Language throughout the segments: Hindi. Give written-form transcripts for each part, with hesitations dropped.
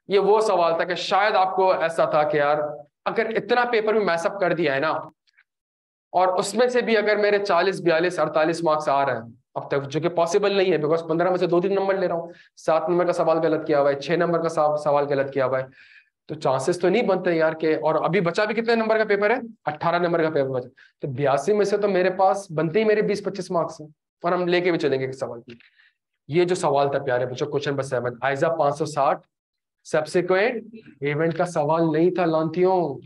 ये वो सवाल था कि शायद आपको ऐसा था कि यार अगर इतना पेपर में मैसअप कर दिया है ना, और उसमें से भी अगर मेरे 40, 42, 48 मार्क्स आ रहे हैं अब तक, जो कि पॉसिबल नहीं है बिकॉज 15 में से 2-3 नंबर ले रहा हूँ, 7 नंबर का सवाल गलत किया हुआ है, 6 नंबर का सवाल गलत किया हुआ है, तो चांसेस तो नहीं बनते यार के। और अभी बचा भी कितने नंबर का पेपर है? 18 नंबर का पेपर बचा। तो 82 में से तो मेरे पास बनते ही मेरे 20-25 मार्क्स हैं, और हम लेके भी चलेंगे इस सवाल की। ये जो सवाल था प्यारे बच्चों, क्वेश्चन नंबर 7, आइजा 560 सब्सिक्वेंट इवेंट का सवाल नहीं था लांतियों।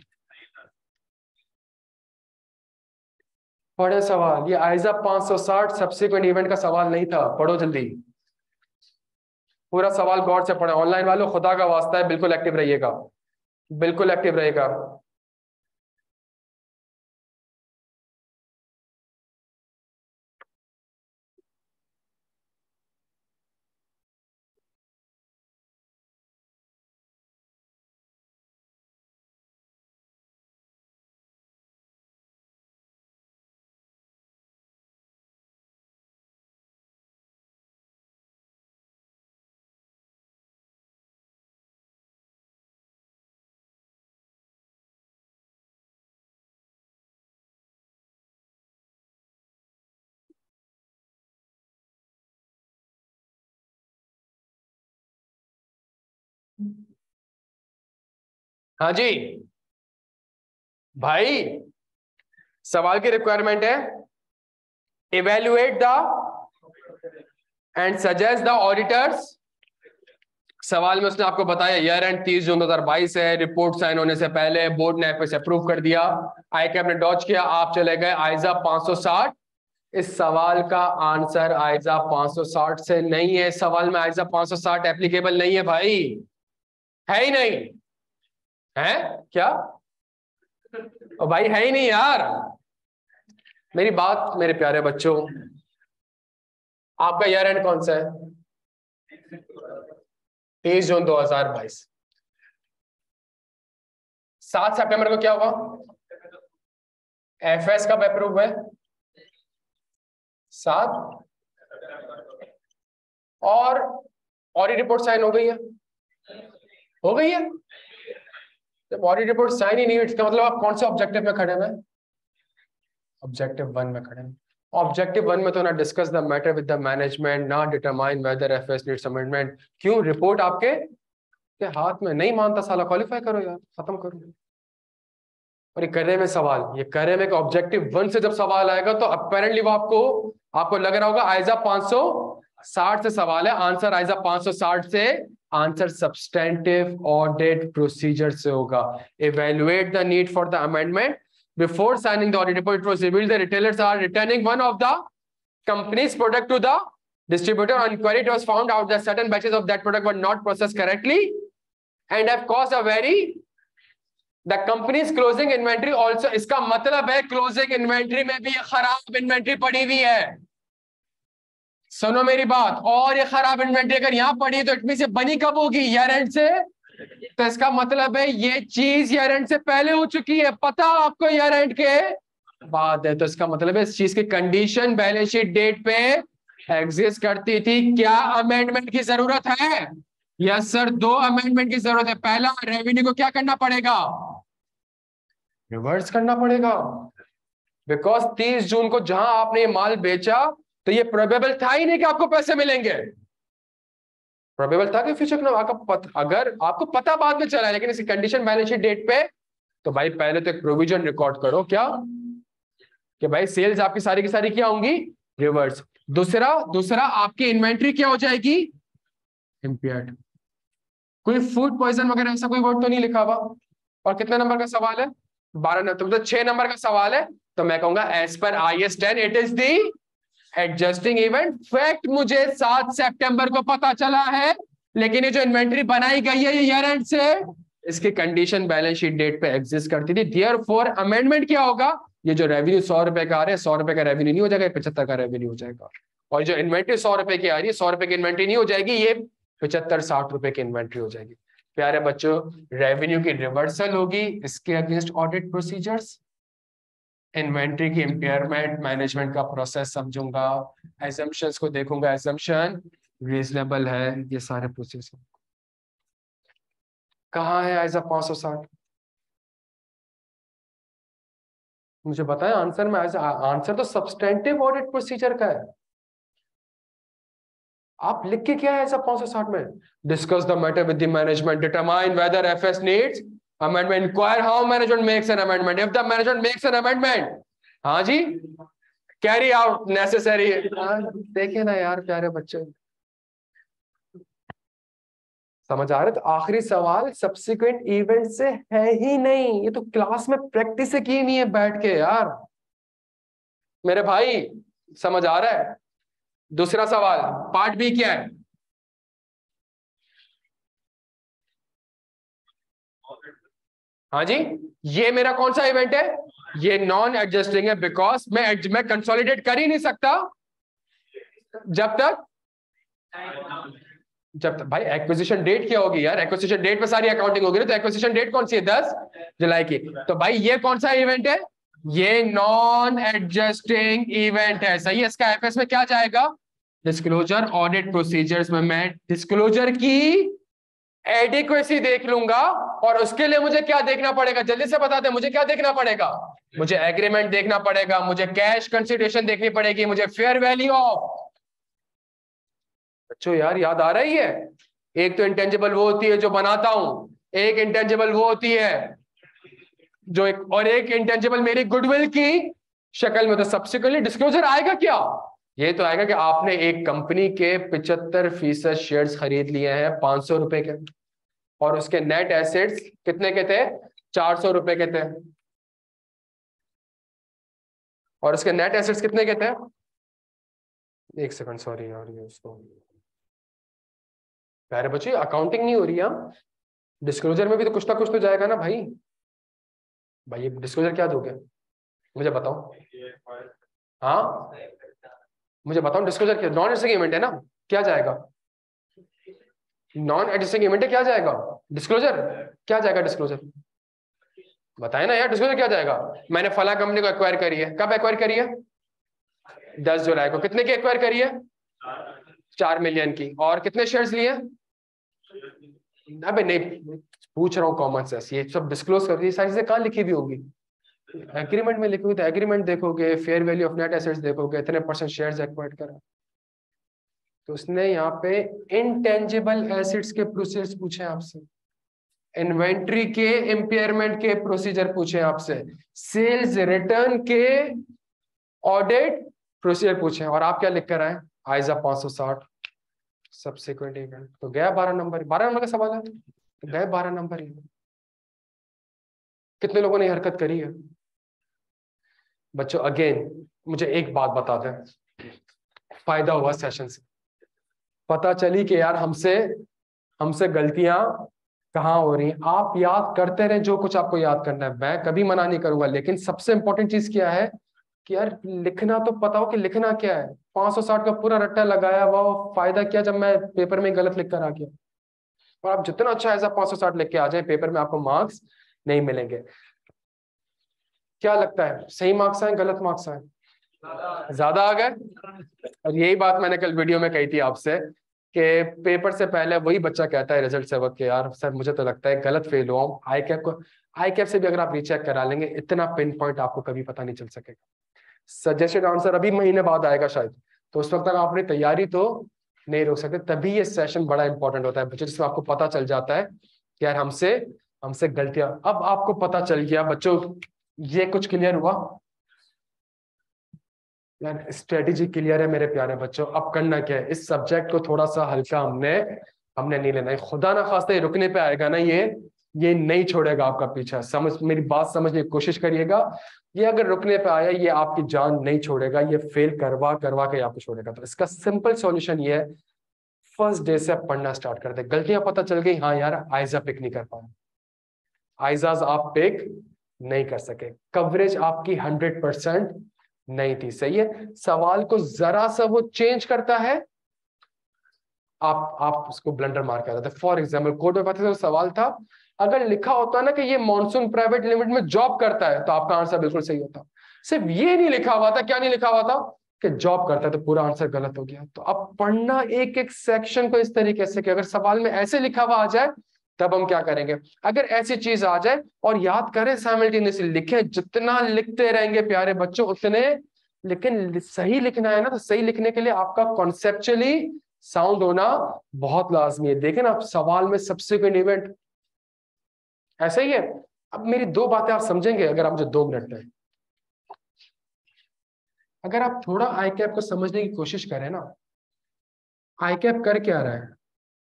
पढ़े सवाल, ये आइजा 560 सब्सिक्वेंट इवेंट का सवाल नहीं था, पढ़ो जल्दी पूरा सवाल गौर से पढ़े। ऑनलाइन वालों खुदा का वास्ता है बिल्कुल एक्टिव रहिएगा, बिल्कुल एक्टिव रहेगा। हाँ जी भाई, सवाल की रिक्वायरमेंट है evaluate the end suggest the auditors. सवाल में उसने आपको बताया ईयर एंड 30 जून 2022 है, रिपोर्ट साइन होने से पहले बोर्ड ने एफएस अप्रूव कर दिया, आई कैप ने डॉज किया, आप चले गए आइजा 560। इस सवाल का आंसर आइजा 560 से नहीं है। सवाल में आइजा 560 एप्लीकेबल नहीं है भाई, है ही नहीं है क्या? ओ भाई है ही नहीं यार। मेरी बात मेरे प्यारे बच्चों, आपका ईयर एंड कौन सा है? 30 जून 2022। 7 सितंबर को क्या हुआ? एफएस कब अप्रूव है? 7। और ऑडिट रिपोर्ट साइन हो गई है? हो गई है। जब ऑडिट रिपोर्ट साइन ही नहीं हुई, इसका मतलब आप कौन से ऑब्जेक्टिव में खड़े हैं? ऑब्जेक्टिव 1 में खड़े हैं। ऑब्जेक्टिव 1 में तो ना discuss the matter with the management, ना determine whether FS needs amendment. क्यों? रिपोर्ट आपके के हाथ में नहीं मानता साला, क्वालिफाई करो यार, खत्म करो। और ये करे में सवाल, ये करे में ऑब्जेक्टिव 1 से जब सवाल आएगा तो अपेरेंटली वो आपको लग रहा होगा आइजा 560 से सवाल है, आंसर आइजा 560 से, आंसर सब्सटेंटिव ऑडिट प्रोसीजर से होगा। Evaluate the need for the amendment before signing the audit report, it was revealed the retailers are returning one of the company's product to the distributor. On inquiry it was found out that certain batches of that product were not processed correctly and have caused a very the company's closing inventory also। इसका मतलब है क्लोजिंग इन्वेंट्री में भी खराब इन्वेंट्री पड़ी हुई है। सुनो मेरी बात, और ये खराब इन्वेंट्री अगर यहां पड़ी तो इट मींस ये बनी कब होगी? ईयर एंड से। तो इसका मतलब है ये चीज ईयर एंड से पहले हो चुकी है, पता आपको ईयर एंड के बाद है। तो इसका मतलब है इस चीज की कंडीशन बैलेंस शीट डेट पे एग्जिस्ट करती थी। क्या अमेंडमेंट की जरूरत है? यस सर, 2 अमेंडमेंट की जरूरत है। पहला, रेवेन्यू को क्या करना पड़ेगा? रिवर्स करना पड़ेगा, बिकॉज 30 जून को जहां आपने ये माल बेचा तो ये प्रोबेबल था ही नहीं कि आपको पैसे मिलेंगे। प्रोबेबल था कि फ्यूचर में अगर आपको पता बाद में चला है, लेकिन इसी कंडीशन बैलेंस शीट डेट पे, तो भाई पहले तो एक प्रोविजन रिकॉर्ड करो क्या कि भाई सेल्स आपकी सारी की सारी क्या होंगी? रिवर्स। दूसरा आपकी इन्वेंट्री क्या हो जाएगी? इम्पेयर्ड। कोई फूड पॉइजन वगैरह ऐसा कोई वर्ड तो नहीं लिखा हुआ। और कितने नंबर का सवाल है? 12 नंबर, तो 6 नंबर का सवाल है। तो मैं कहूंगा as per IS 10 it is the adjusting event. Fact मुझे 7 सितंबर को पता चला है, लेकिन ये जो इन्वेंट्री बनाई गई है ये ईयर एंड से, इसकी कंडीशन बैलेंस शीट डेट पे एग्जिस्ट करती थी। देयरफॉर अमेंडमेंट क्या होगा? ये जो रेवेन्यू 100 रुपए का आ रहा है, 100 रुपए का रेवेन्यू नहीं हो जाएगा, 75 का रेवेन्यू हो जाएगा। और जो इन्वेंट्री 100 रुपए की आ रही है, 100 रुपए की इन्वेंट्री नहीं हो जाएगी, ये 75-60 रुपए की इन्वेंट्री हो जाएगी। प्यारे बच्चों, रेवेन्यू की रिवर्सल होगी इसके अगेंस्ट ऑडिट प्रोसीजर्स। इन्वेंट्री की इम्पेयरमेंट मैनेजमेंट का प्रोसेस समझूंगा, एजम्पशंस को देखूंगा, एजम्पशन रीजनेबल है, ये सारे प्रोसेस। कहाँ है आइजा 560? मुझे बताएं आंसर में। आंसर तो सब्सटेंटिव ऑडिट प्रोसीजर का है। आप लिख के क्या है ऐसा 560 में? Discuss the matter with the management, determine whether FS needs amendment, inquire how management makes an amendment, if the management makes an amendment, हाँ जी, कैरी आउट नेसेसरी। देखे ना यार प्यारे बच्चे, समझ आ रहे? तो आखिरी सवाल सब्सिक्वेंट इवेंट से है ही नहीं, ये तो क्लास में प्रैक्टिस से की नहीं है बैठ के यार मेरे भाई, समझ आ रहा है? दूसरा सवाल पार्ट बी क्या है? हाँ जी, ये मेरा कौन सा इवेंट है? ये नॉन एडजस्टिंग है, बिकॉज मैं कंसोलिडेट कर ही नहीं सकता जब तक भाई एक्विजिशन डेट क्या होगी यार? एक्विजिशन डेट पे सारी अकाउंटिंग होगी ना, तो एक्विजिशन डेट कौन सी है? 10 जुलाई की। तो भाई ये कौन सा इवेंट है? ये नॉन एडजस्टिंग इवेंट है, सही है। इसका एफएस में क्या जाएगा? डिस्क्लोजर ऑडिट प्रोसीजर्स में मैं डिस्क्लोजर की एडिक्वेसी देख लूंगा, और उसके लिए मुझे क्या देखना पड़ेगा? जल्दी से बता दे, मुझे क्या देखना पड़ेगा? मुझे एग्रीमेंट देखना पड़ेगा, मुझे कैश कंसिडरेशन देखनी पड़ेगी, मुझे फेयर वैल्यू ऑफ, बच्चों यार याद आ रही है? एक तो इंटेंजिबल वो होती है जो बनाता हूं, एक इंटेंजिबल वो होती है जो और एक इंटेंजिबल मेरी गुडविल की शक्ल में। तो सब्सिक्वेंटली डिस्क्लोजर आएगा क्या? ये तो आएगा कि आपने एक कंपनी के 75% शेयर्स खरीद लिए हैं 500 रुपए के, और उसके नेट एसेट्स कितने के थे? 400 रुपए के थे, और उसके नेट एसेट्स कितने के थे? एक सेकंड, सॉरी यार, ये उसको प्यारे बच्चे अकाउंटिंग नहीं हो रही है, डिस्क्लोजर में भी तो कुछ ना कुछ तो जाएगा ना भाई। भाई ये डिस्क्लोजर क्या दोगे मुझे बताओ? हाँ मुझे बताओ, डिस्क्लोजर क्या? नॉन एडजस्टिंग इवेंट है ना, क्या जाएगा? नॉन एडजस्टिंग इवेंट है, क्या जाएगा? डिस्क्लोजर क्या जाएगा? डिस्क्लोजर बताए ना यार, डिस्क्लोजर क्या जाएगा? मैंने फला कंपनी को एक्वायर करी है, कब एक्वायर करी है? 10 जुलाई को। कितने की एक्वायर करी है? 4 मिलियन की। और कितने शेयर्स लिए? अबे नहीं, पूछ रहा हूँ कॉमन सेंस, ये सब डिस्क्लोज करती है सारी चीजें कहाँ लिखी हुई होगी? एग्रीमेंट में लिखी हुई, तो एग्रीमेंट देखोगे, fair value of net assets देखोगे, इतने परसेंट शेयर्स एक्वायर करा। तो उसने यहाँ पे इंटेंजिबल एसेट्स के प्रोसीजर्स पूछे आपसे, इन्वेंट्री के इम्पेयरमेंट के प्रोसीजर पूछे आपसे, सेल्स रिटर्न के ऑडिट प्रोसीजर पूछे, और आप क्या लिख कर आए? आइजा 560 सब्सिक्वेंट इवेंट। तो गया 12 नंबर, 12 नंबर का सवाल है तो गए 12 नंबर ही। कितने लोगों ने हरकत करी है बच्चों? अगेन मुझे एक बात बता दें, फायदा हुआ सेशन से, पता चली कि यार हमसे हमसे गलतियां कहाँ हो रही हैं। आप याद करते रहे जो कुछ आपको याद करना है, मैं कभी मना नहीं करूंगा, लेकिन सबसे इंपॉर्टेंट चीज क्या है कि यार लिखना तो पता हो कि लिखना क्या है। 560 का पूरा रट्टा लगाया हुआ, फायदा क्या जब मैं पेपर में गलत लिख कर आ गया? और आप जितना अच्छा ऐसा 560 लिख के आ जाए पेपर में, आपको मार्क्स नहीं मिलेंगे। क्या लगता है, सही मार्क्स आए गलत मार्क्स आए? ज्यादा आ गए। और यही बात मैंने कल वीडियो में कही थी आपसे कि पेपर से पहले वही बच्चा कहता है रिजल्ट से वक्त के, यार सर मुझे तो लगता है गलत फेल हुआ हूँ। आई कैप से भी अगर आप रीचेक करा लेंगे, इतना पिन पॉइंट आपको कभी पता नहीं चल सकेगा। सजेस्टेड आंसर अभी महीने बाद आएगा शायद, तो उस वक्त तक आप अपनी तैयारी तो नहीं रोक सकते। तभी ये सेशन बड़ा इंपॉर्टेंट होता है बच्चों, जिसमें आपको पता चल जाता है कि यार हमसे हमसे गलतियां। अब आपको पता चल गया बच्चों, ये कुछ क्लियर हुआ यार? स्ट्रेटेजी क्लियर है मेरे प्यारे बच्चों। अब करना क्या है, इस सब्जेक्ट को थोड़ा सा हल्का हमने हमने नहीं लेना है। खुदा ना खास्ता ये रुकने पे आएगा ना, ये नहीं छोड़ेगा आपका पीछा। समझ, मेरी बात समझने की कोशिश करिएगा। ये अगर रुकने पे आया, ये आपकी जान नहीं छोड़ेगा, ये फेल करवा करवा के आपको छोड़ेगा। तो इसका सिंपल सॉल्यूशन ये है, फर्स्ट डे से आप पढ़ना स्टार्ट कर दे। गलतियां पता चल गई, हाँ यार आइजा पिक नहीं कर पाए, आइजाज आप पिक नहीं कर सके, कवरेज आपकी 100% नहीं थी, सही है। सवाल को जरा सा वो चेंज करता है, आप उसको ब्लंडर मार के आ जाते। फॉर एग्जाम्पल कोर्ट में पता सवाल था, अगर लिखा होता ना कि ये मॉनसून प्राइवेट लिमिटेड में जॉब करता है, तो आपका आंसर बिल्कुल सही होता। सिर्फ ये नहीं लिखा हुआ था, क्या नहीं लिखा हुआ था कि जॉब करता है, तो पूरा आंसर गलत हो गया। तो अब पढ़ना एक एक सेक्शन को इस तरीके से कि अगर सवाल में ऐसे लिखा हुआ आ जाए तब हम क्या करेंगे? अगर ऐसी चीज आ जाए, और याद करें साइमल्टेनियसली लिखें, जितना लिखते रहेंगे प्यारे बच्चों उतने, लेकिन सही लिखना है ना, तो सही लिखने के लिए आपका कॉन्सेप्चुअली साउंड होना बहुत लाजमी है। देखें ना आप सवाल में सब्सिक्वेंट इवेंट ऐसा ही है। अब मेरी दो बातें आप समझेंगे अगर आप मुझे 2 मिनट दें। अगर आप थोड़ा आई कैप को समझने की कोशिश करें ना, आई कैप कर क्या रहा है?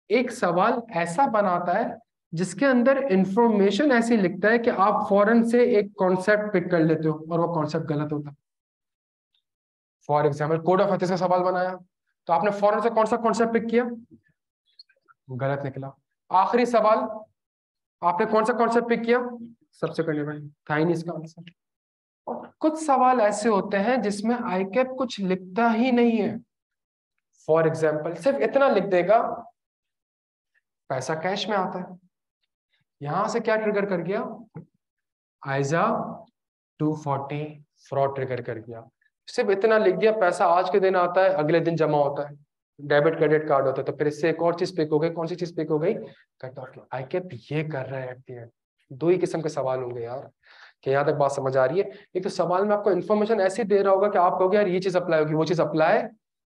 एक सवाल ऐसा बनाता है जिसके अंदर इंफॉर्मेशन ऐसी लिखता है कि आप फौरन से एक कॉन्सेप्ट पिक कर लेते हो और वो कॉन्सेप्ट गलत होता है। For example code of ethics का सवाल बनाया, तो आपने फौरन से कौन सा कॉन्सेप्ट पिक किया? गलत निकला। आखिरी सवाल आपने कौन सा कॉन्सेप्ट पिक किया? सबसे कन्वीनियंट था ही नहीं इसका आंसर। और कुछ सवाल ऐसे होते हैं जिसमें आई कैप कुछ लिखता ही नहीं है। फॉर एग्जाम्पल सिर्फ इतना लिख देगा, पैसा कैश में आता है। यहां से क्या ट्रिगर कर गया? आइजा 240 फ्रॉड ट्रिगर कर गया। सिर्फ इतना लिख दिया, पैसा आज के दिन आता है, अगले दिन जमा होता है, डेबिट क्रेडिट कार्ड होता है। तो फिर इससे एक और चीज पिक हो गई। कौन सी चीज पिक हो गई? Cut off. आई कैप ये कर रहा है। दो ही किस्म के सवाल होंगे यार, कि यहाँ तक बात समझ आ रही है? एक तो सवाल में आपको इन्फॉर्मेशन ऐसी दे रहा होगा कि आप कहोगे यार ये चीज अप्लाई होगी, वो चीज अप्लाई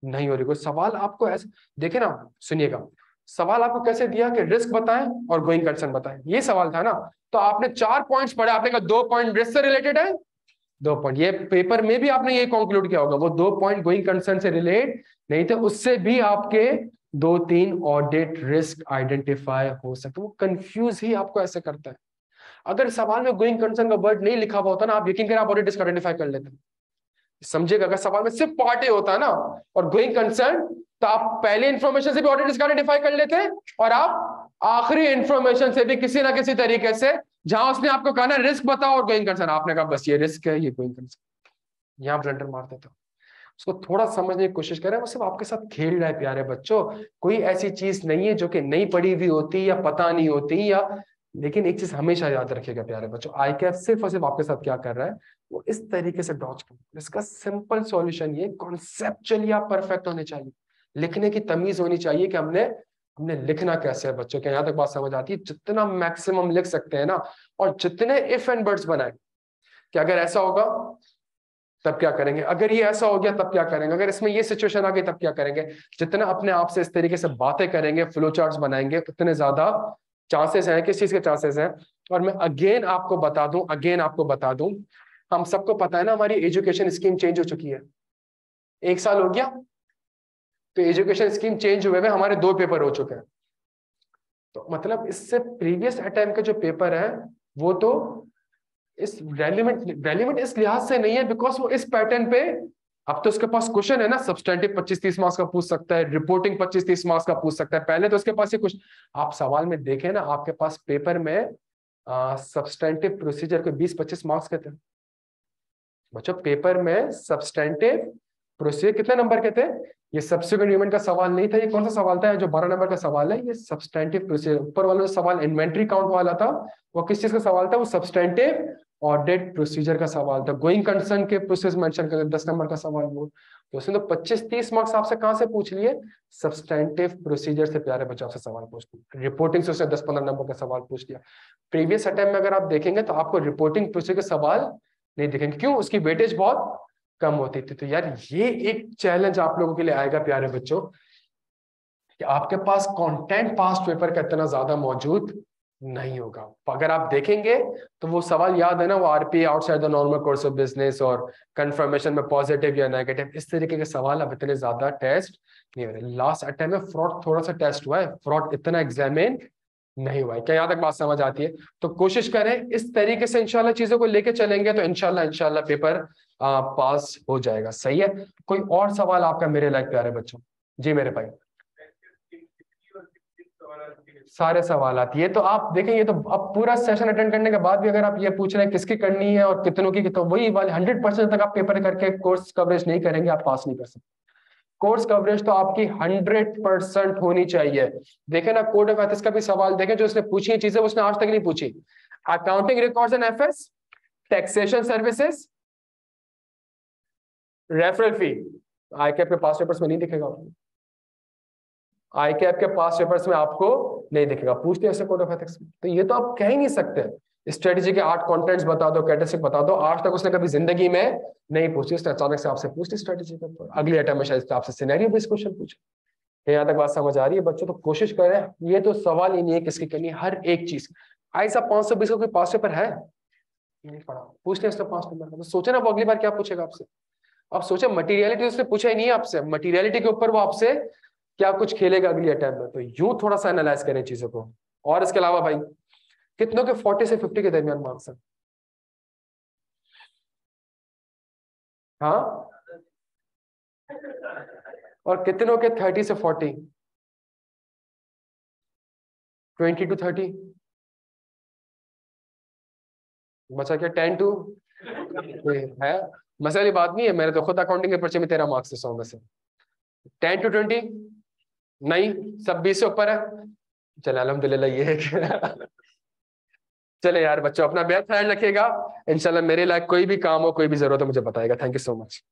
नहीं हो रही। कोई सवाल आपको ऐसे देखे ना, सुनिएगा, सवाल आपको कैसे दिया कि रिस्क बताएं और गोइंग कंसर्न बताएं, ये सवाल था ना। तो आपने 4 पॉइंट्स पढ़े, आपने कहा 2 पॉइंट रिस्क से रिलेटेड है, 2 पॉइंट ये पेपर में भी आपने ये कंक्लूड किया होगा, वो 2 पॉइंट गोइंग कंसर्न से रिलेट नहीं थे, उससे भी आपके 2-3 ऑडिट रिस्क आइडेंटिफाई हो सकते। वो कंफ्यूज ही आपको ऐसे करता है। अगर सवाल में गोइंग कंसर्न का वर्ड नहीं लिखा हुआ होता ना, आप यकीन करें आप ऑडिट रिस्क आइडेंटिफाई कर लेते। समझिएगा, अगर सवाल में सिर्फ पार्ट ए होता ना और गोइंग कंसर्न, तो आप पहले इंफॉर्मेशन से भी ऑडिट रिस्क आइडेंटिफाई कर लेते, और आप आखिरी इंफॉर्मेशन से भी किसी ना किसी तरीके से, जहां उसने आपको कहा ना रिस्क बताओ और गोइंग कंसर्न, आपने कहा बस ये रिस्क है, ये गोइंग कंसर्न, यहां ब्लंडर मार देते हो। उसको थोड़ा समझने की कोशिश करें, वो सिर्फ आपके साथ खेल रहा है प्यारे बच्चों। कोई ऐसी चीज नहीं है जो कि नहीं पढ़ी हुई होती या पता नहीं होती या, लेकिन एक चीज हमेशा याद रखिएगा प्यारे बच्चों, आई कैप सिर्फ और सिर्फ आपके साथ क्या कर रहा है, वो इस तरीके से डॉज कर। इसका सिंपल सॉल्यूशन ये, कॉन्सेप्चुअली आप परफेक्ट होने चाहिए, लिखने की तमीज होनी चाहिए कि हमने हमने लिखना कैसे है। बच्चों के यहाँ तक बात समझ आती है? जितना मैक्सिमम लिख सकते हैं ना, और जितने इफ एंड बट्स बनाए कि अगर ऐसा होगा तब क्या करेंगे, अगर ये ऐसा हो गया तब क्या करेंगे, अगर इसमें ये सिचुएशन आ गई तब क्या करेंगे, जितना अपने आप से इस तरीके से बातें करेंगे, फ्लो चार्ट्स बनाएंगे, उतने ज्यादा चांसेस हैं। किस चीज के चांसेस हैं? और मैं अगेन आपको बता दूं, हम सबको पता है ना हमारी एजुकेशन स्कीम चेंज हो चुकी है, 1 साल हो गया। तो एजुकेशन स्कीम चेंज हुए हमारे 2 पेपर हो चुके हैं। तो मतलब इससे प्रीवियस अटेम्प्ट के जो पेपर है वो तो इस रेलिवेंट इस लिहाज से नहीं है बिकॉज वो इस पैटर्न पे, अब तो उसके पास क्वेश्चन है ना, सब्सटेंटिव 25-30 मार्क्स का पूछ सकता है, रिपोर्टिंग 25-30 मार्क्स का पूछ सकता है। पहले तो उसके पास ये कुछ, आप सवाल में देखें ना, आपके पास पेपर में सब्सटेंटिव प्रोसीजर के 20-25 मार्क्स के थे बच्चों। पेपर में सब्सटेंटिव प्रोसीजर कितने नंबर के थे? ये सब्सिक्वेंट इवेंट का सवाल नहीं था। ये कौन सा सवाल था? जो 12 नंबर का सवाल है, ये सब्सटेंटिव प्रोसीजर। ऊपर वाला जो सवाल इन्वेंट्री काउंट वाला था, वो किस चीज का सवाल था? वो सब्सटेंटिव ऑडिट प्रोसीजर का सवाल था। गोइंग कंसर्न के प्रोसेस मेंशन कर 10 नंबर का सवाल वो, तो उसने तो 25-30 मार्क्स आपसे कहां से पूछ लिए? सब्सटेंटिव प्रोसीजर से प्यारे बच्चों से सवाल पूछ लिया। रिपोर्टिंग से उसने 10-15 नंबर का सवाल पूछ लिया। प्रीवियस अटेम्प्ट में अगर आप देखेंगे तो आपको रिपोर्टिंग प्रोसीजर के सवाल नहीं दिखेंगे। क्यों? उसकी वेटेज बहुत कम होती थी। तो यार ये एक चैलेंज आप लोगों के लिए आएगा प्यारे बच्चों, कि आपके पास कंटेंट पास्ट पेपर का इतना ज्यादा मौजूद नहीं होगा। अगर आप देखेंगे तो वो सवाल याद है ना, वो RPA outside the normal course of business और कंफर्मेशन में पॉजिटिव या नेगेटिव, इस तरीके के सवाल अब इतने ज्यादा टेस्ट नहीं हो रहे। लास्ट अटेम्प्ट में फ्रॉड थोड़ा सा टेस्ट हुआ है, फ्रॉड इतना एग्जामिन नहीं हुआ है। क्या यहाँ तक बात समझ आती है? तो कोशिश करें इस तरीके से इंशाल्लाह चीजों को लेके चलेंगे तो इंशाल्लाह पेपर पास हो जाएगा। सही है? कोई और सवाल आपका मेरे लायक प्यारे बच्चों? जी मेरे भाई, सारे सवाल आती है। तो आप देखेंगे तो अब पूरा सेशन अटेंड करने के बाद भी अगर आप ये पूछ रहे हैं किसकी करनी है और कितनों की, तो वही वाले 100% तक आप पेपर करके कोर्स कवरेज नहीं करेंगे, आप पास नहीं कर सकते। कोर्स कवरेज तो आपकी 100% होनी चाहिए। देखें ना, कोड ऑफ एथिक्स का भी सवाल देखें, जो उसने पूछी है चीजें उसने आज तक नहीं पूछी। Accounting records and FS, taxation services, referral fee, आई के पास पेपर्स में नहीं दिखेगा। ICAP के पास पेपर्स में आपको नहीं दिखेगा, पूछते हैं ऐसे कोड ऑफ एथिक्स। तो ये तो आप कह ही नहीं सकते स्ट्रेटेजी के 8 कंटेंट्स बता दो, कैरेक्टरिस्टिक बता दो, आज तक उसने कभी जिंदगी में नहीं पूछी, उसने अचानक से आपसे पूछती स्ट्रेटेजी के ऊपर, अगले अटेम्प्ट में शायद आपसे सिनेरियो बेस्ड क्वेश्चन पूछे। यहाँ तक बात समझ आ रही है बच्चों? तो कोशिश करें, ये तो सवाल ही नहीं है किसकी करनी है, हर एक चीज। आई साहब 520 का कोई पास पेपर है नहीं पढ़ा, पूछ लें इसने 5 नंबर का, तो सोचे ना वो अगली बार क्या पूछेगा आपसे। आप सोचे मटेरियलिटी उसने पूछा ही नहीं है आपसे, मटेरियलिटी के ऊपर वो आपसे क्या कुछ खेलेगा अगली अटेम्प्ट में। तो यूं थोड़ा सा एनालाइज करें चीजों को। और इसके अलावा भाई कितनों के 40 से 50 के दरमियान मार्क्स हैं? हाँ, और कितनों के 30 से 40, 20 to 30, बचा क्या 10 to है? मसले बात नहीं है, मेरे तो खुद अकाउंटिंग के पर्चे में 13 मार्क्स है 100 में से। 10 to 20 नहीं, सब 20 से ऊपर है। चले अल्हम्दुलिल्लाह ये है कि चले यार बच्चों, अपना बेहद ख्याल रखिएगा। इंशाल्लाह मेरे लायक कोई भी काम हो, कोई भी जरूरत हो मुझे बताएगा। Thank you so much.